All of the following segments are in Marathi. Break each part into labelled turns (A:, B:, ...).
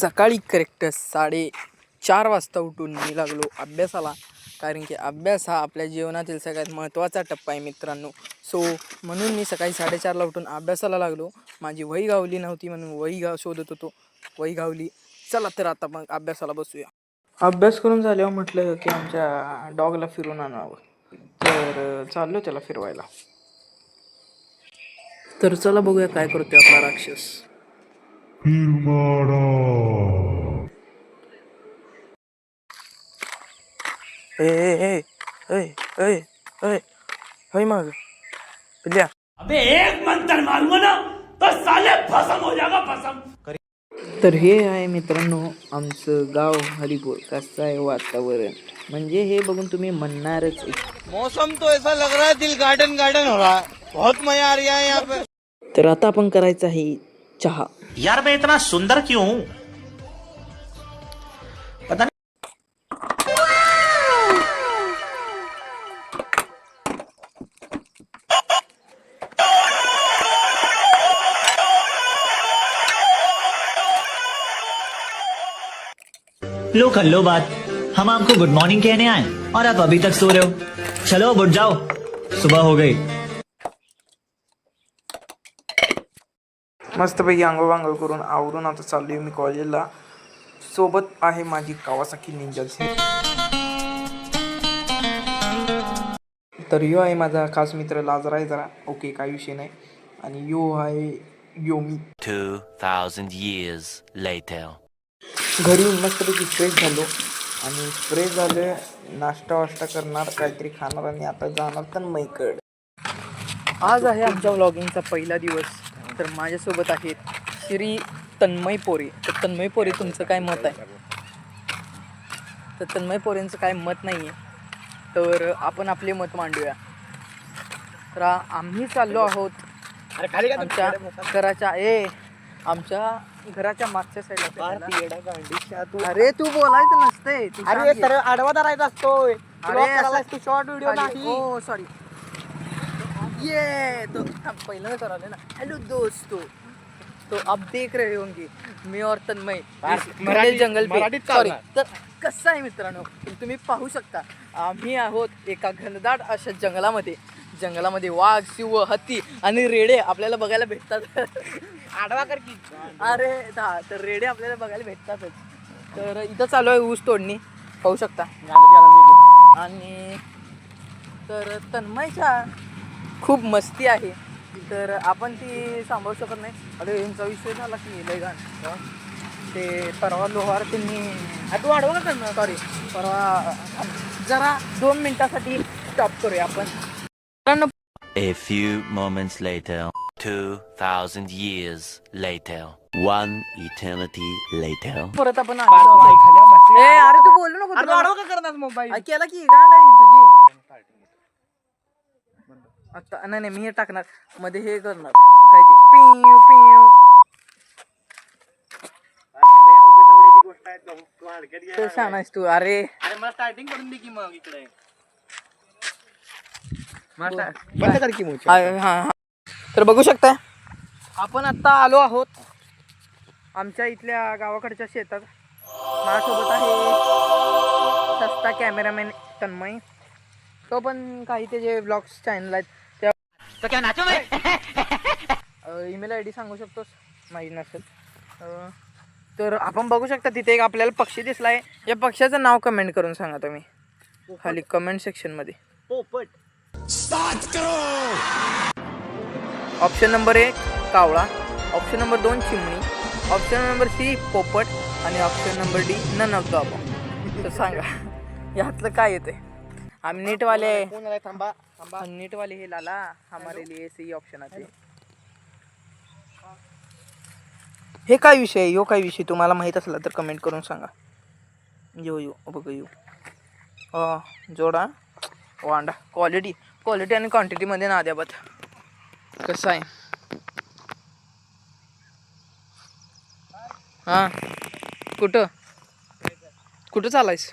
A: सकाळी करेक्ट 4:30 वाजता उठून मी लागलो अभ्यासाला. कारण की अभ्यास हा आपल्या जीवनातील सगळ्यात महत्त्वाचा टप्पा आहे मित्रांनो. सो म्हणून मी सकाळी 4:30ला उठून अभ्यासाला लागलो. माझी वही गावली नव्हती म्हणून वही शोधत होतो. वही गावली. चला तर आता मग अभ्यासाला बसूया. अभ्यास करून झाल्यावर म्हटलं की आमच्या डॉगला फिरून आणावं. तर चाललो त्याला फिरवायला. तर चला बघूया काय करतोय आपला राक्षस. ए ए ए ए ए ए मग पिल्या.
B: अबे एक मंत्र मारूंगा ना तो साले भस्म हो जाएगा भस्म.
A: तर हे आहे मित्रांनो आमचं गाव हरिपूर. कसं आहे वातावरण म्हणजे हे बघून तुम्ही म्हणणारच.
C: मौसम तो ऐसा लग रहा है दिल गार्डन गार्डन हो रहा है. बहुत मजा आ रहा है यहाँ पे.
A: तर आता आपण करायचं आहे चहा.
B: यार मैं इतना सुंदर क्यों हूँ? पता नहीं. लो कर लो बात. हम आपको गुड मॉर्निंग कहने आए और आप अभी तक सो रहे हो. चलो अब उठ जाओ, सुबह हो गई.
A: मस्तपैकी आंघोळ वांघोळ करून आवरून आता चाललोय मी कॉलेजला. सोबत आहे माझी कावासाकी निंजा. तर यो आहे माझा खास मित्र लाजर आहे जरा. ओके काही विषय नाही. आणि यो आहे योमी.
D: 2000 years later.
A: घरी येऊन मस्तपैकी फ्रेश झालो आणि फ्रेश झाले. नाश्ता वाष्टा करणार, काहीतरी खाणार आणि आता जाणार तन्मयकडे. आज आहे आमच्या व्लॉगिंगचा पहिला दिवस. तर माझ्यासोबत आहेत श्री तन्मय पोरे. तर तन्मय पोरे तुमचं काय मत आहे? तर तन्मय पोरेंचं काय मत नाही आहे. तर आपण आपले मत मांडूया. तर आम्ही चाललो आहोत आमच्या घराच्या मागच्या साईडला. अरे तू बोलायचं नसतंय.
C: अरे तर आडवा धरायचा असतोय.
A: अरे
C: शॉर्ट व्हिडिओ नाही.
A: ओ सॉरी. ये तो पहिलं कराले ना. हेलो दोस्तों, तो अब देख रहे होंगे मी और तन्मय मराठी जंगल पे. सॉरी. तर कसं आहे मित्रांनो तुम्ही पाहू शकता आम्ही आहोत एका घनदाट अशा जंगलामध्ये वाघ, सिंह, हत्ती आणि रेडे आपल्याला बघायला भेटतात.
C: आडवा कर की.
A: अरे तर रेडे आपल्याला बघायला भेटतातच. तर इथं चालू आहे ऊस तोडणी पाहू शकता. आणि तर तन्मयच्या खूप मस्ती आहे. तर आपण ती सांभाळू शकत नाही. अरे यांचा विषय झाला की लय घाण. ते परवा लोहार त्यांनी तू आडवा का करणार? सॉरी परवा जरा 2 मिनिटासाठी स्टॉप करूया आपण.
D: A few moments later. 2000 years later. One eternity later.
A: परत आपण अरे तू बोलू नको.
C: आडवा का करणार मोबाईल?
A: केला की गाण आहे तुझी. आता नाही मी हे टाकणार मध्ये. हे करणार काय ते पिऊ पिऊ. तू छान आहेस तू. अरे
C: मला स्टार्टिंग करून दे की मग इकडे. बंद कर की मुझे.
A: हा. तर बघू शकता आपण आत्ता आलो आहोत आमच्या इथल्या गावाकडच्या शेतात. माझ्यासोबत आहे सस्ता कॅमेरामॅन तन्मय. तो पण काही त्याचे ब्लॉग्स चॅनल आहेत.
B: तो क्या नाचो मैं?
A: ईमेल ID सांगू शकतोस माहीत नसेल. तर आपण बघू शकता तिथे एक आपल्याला पक्षी दिसलाय. या पक्ष्याचं नाव कमेंट करून सांगा तुम्ही खाली कमेंट सेक्शनमध्ये.
C: पोपट.
A: ऑप्शन नंबर 1 कावळा, ऑप्शन नंबर 2 चिमणी, ऑप्शन नंबर C पोपट आणि option number D none of the above. तर सांगा यातलं काय येते? आम्ही नीटवाले.
C: थांबा.
A: नीटवाले हे लाला हमारे लिए सही ऑप्शन आते. हे काय विषय आहे? यो काय विषय तुम्हाला माहीत असला तर कमेंट करून सांगा. यो बघ यो जोडा वांडा. क्वालिटी आणि क्वांटिटीमध्ये ना द्याबात. कसं आहे? हां कुठं चालायस?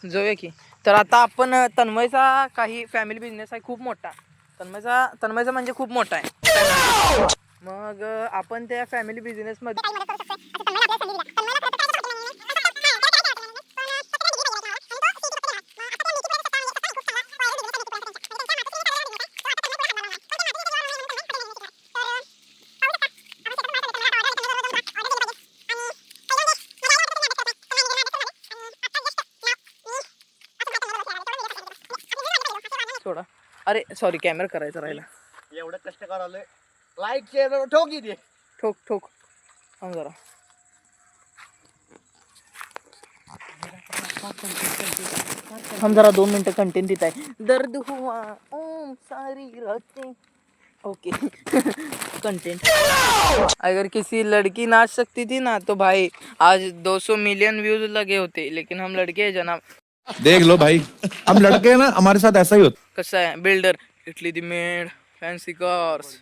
A: जाऊया की. तर आता आपण तन्मयचा काही फॅमिली बिझनेस आहे खूप मोठा. तन्मयचा म्हणजे खूप मोठा आहे. मग आपण त्या फॅमिली बिझनेसमध्ये थोडा अरे सॉरी कॅमेरा करायचा राहिला.
C: एवढं कष्ट करायला लाईक शेअर ठोक इथे.
A: ठोक ठोक थांब जरा. हम जरा 2 मिनटं कंटेंट देत आहे. दर्द हुआ ओम सारी रातें. Okay content. अगर किसी लड़की नाच सकती थी ना तो भाई आज 200 मिलियन व्यूज लगे होते, लेकिन हम लड़के हैं जनाब.
E: देख लो भाई, हम लड़के हैं ना, हमारे साथ ऐसा ही होता.
A: कसं आहे builder Italy the made fancy cars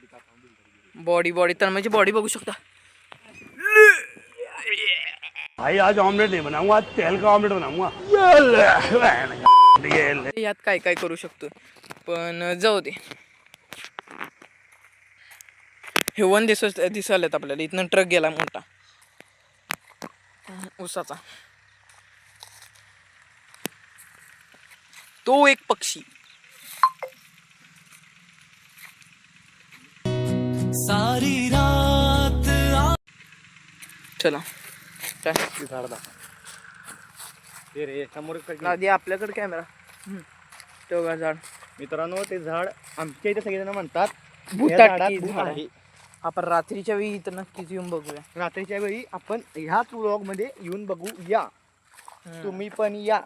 A: body तन्मयची बॉडी बघू शकता.
F: भाई आज ऑमलेट नहीं बनाऊंगा, आज तेल का ऑमलेट बनाऊंगा.
A: यात काय काय करू शकतो, पण जाऊ दे. हे वन दिसालेत आपल्याला. इथनं ट्रक गेला मोठा उसाचा. तो एक पक्षी.
B: सारी रात
A: चला काय आधी आपल्याकडे कॅमेरा तेव्हा झाड.
C: मित्रांनो ते झाड आमच्या इथे सगळेजण म्हणतात
A: भुताटकी झाड आहे. आपण रात्रीच्या वेळी इथं नक्कीच येऊन बघूया.
C: रात्रीच्या वेळी आपण ह्याच व्लॉग मध्ये येऊन बघू या. तुम्ही पण या,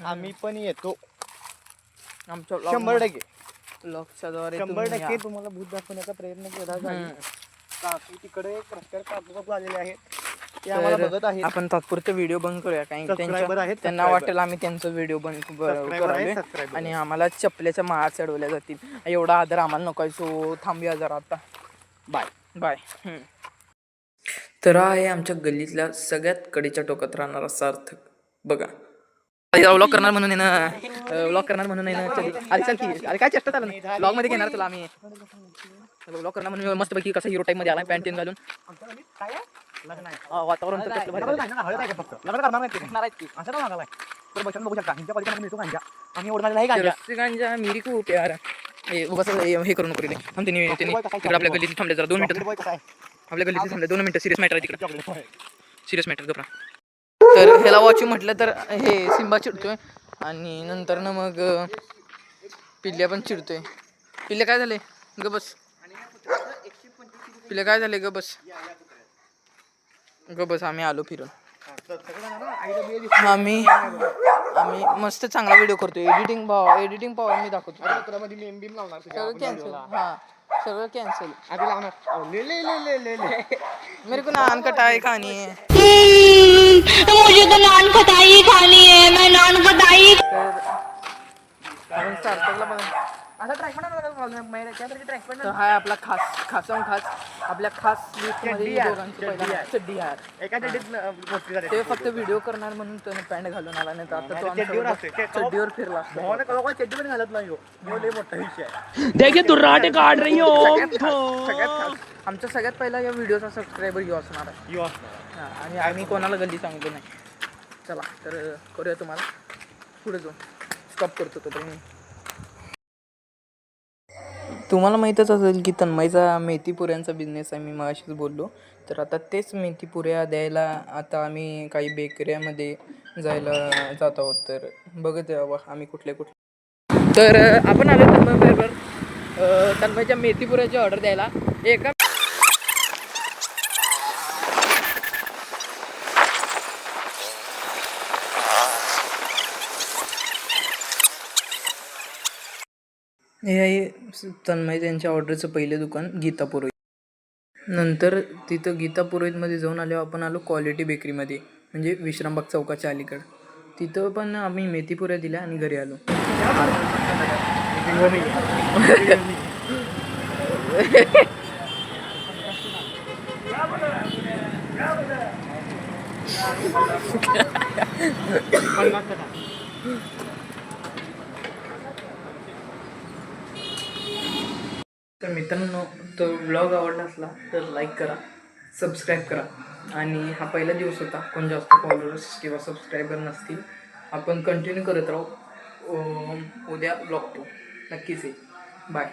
C: आम्ही पण येतो.
A: आमच्या
C: 100%
A: ब्लॉगच्या द्वारे
C: 100% तुम्हाला भूत दाखवण्याचा प्रयत्न केला जाईल. काकू तिकडे रस्त्यावर काकू आलेले आहेत, ते आम्हाला बघत आहेत.
A: आपण तात्पुरते व्हिडिओ बंद करूया, कारण
C: Subscriber आहेत,
A: त्यांना
C: subscriber.
A: वाटेल आम्ही त्यांचा व्हिडिओ बंद करावे
C: subscriber.
A: आणि आम्हाला चपल्याच्या माळा चढवल्या जातील. एवढा आदर आम्हाला नको. सो थांबूया जरा आता. Bye bye. तर आहे आमच्या गल्लीतल्या सगळ्यात कडेच्या टोकात राहणारा सार्थक. बघा व्लॉग करणार म्हणून आहे ना, व्लॉग करणार म्हणून आहे ना. अरे चल की, अरे काय चेष्टा झालं ना, व्लॉग मध्ये घेणार तुला आम्ही. व्लॉग करणार म्हणून मस्तपैकी कसा हिरो टाईप मध्ये आला, पॅन्ट घालून. वातावरण तर कसलं भारी झालं. रस्सी गांजा मेरी खूप प्यार. हे करू नको रे. थांब तिने तिकडे आपल्या गल्लीत थांबले जरा 2 मिनिटं. आपल्या गल्लीत थांबले 2 मिनिटं. सिरियस मॅटर आहे तिकडे, सिरियस मॅटर गप्रा. तर ह्याला वॉच म्हटलं तर हे सिम्बा चिडतोय आणि नंतर ना मग पिल्ल्या पण चिडतोय. पिल्ल्या काय झाले ग बस. पिल्ल्या काय झाले ग बस. आम्ही आलो फिरून. आम्ही मस्त चांगला व्हिडिओ करतो. एडिटिंग पॉवर मी दाखवतो. सगळं कॅन्सल. हां सगळं कॅन्सल. मेरे को नान खटाई खानी है.
G: मुझे तो नान खटाई खानी है. मैं नान खटाई.
A: तर हा आपला खास आपल्या खास लिस्टमध्ये चड्डी आहे. ते फक्त व्हिडिओ करणार म्हणून त्याने पॅन्ट घालून आला, नाही तर आता तो चड्डीवर फिरला.
F: देखिए दुर्राटे काट रही हो.
A: आमच्या सगळ्यात पहिला या व्हिडिओचा सबस्क्रायबर यो असणार आहे. आणि आम्ही कोणाला गल्ली सांगतो नाही. चला तर करूया. तुम्हाला पुढे जाऊन स्टॉप करतो तो मी. तुम्हाला माहीतच असेल की तन्मयचा मेथीपुऱ्यांचा बिझनेस आहे. मी मगाशीच बोललो. तर आता तेच मेथीपुऱ्या द्यायला आता आम्ही काही बेकऱ्यामध्ये जायला जात आहोत. तर बघत यावं आम्ही कुठले. तर आपण आलो तन्मयबरोबर तन्मयच्या मेथीपुऱ्याची ऑर्डर द्यायला. एका हे आहे तन्मय त्यांच्या ऑर्डरचं पहिलं दुकान गीता पुरोहित. नंतर तिथं गीता पुरोहितमध्ये जाऊन आल्यावर आपण आलो क्वालिटी बेकरीमध्ये, म्हणजे विश्रामबाग चौकाच्या अलीकडं. तिथं पण आम्ही मेथीपुऱ्या दिल्या आणि घरी आलो. तर मित्रांनो, तो व्लॉग आवडला असला तर लाईक करा, सबस्क्राईब करा आणि हा पहिला दिवस होता. कोण जास्त फॉलोअर्स किंवा सबस्क्रायबर नसतील. आपण कंटिन्यू करत राहू. उद्या ब्लॉग 2 नक्कीच आहे. बाय.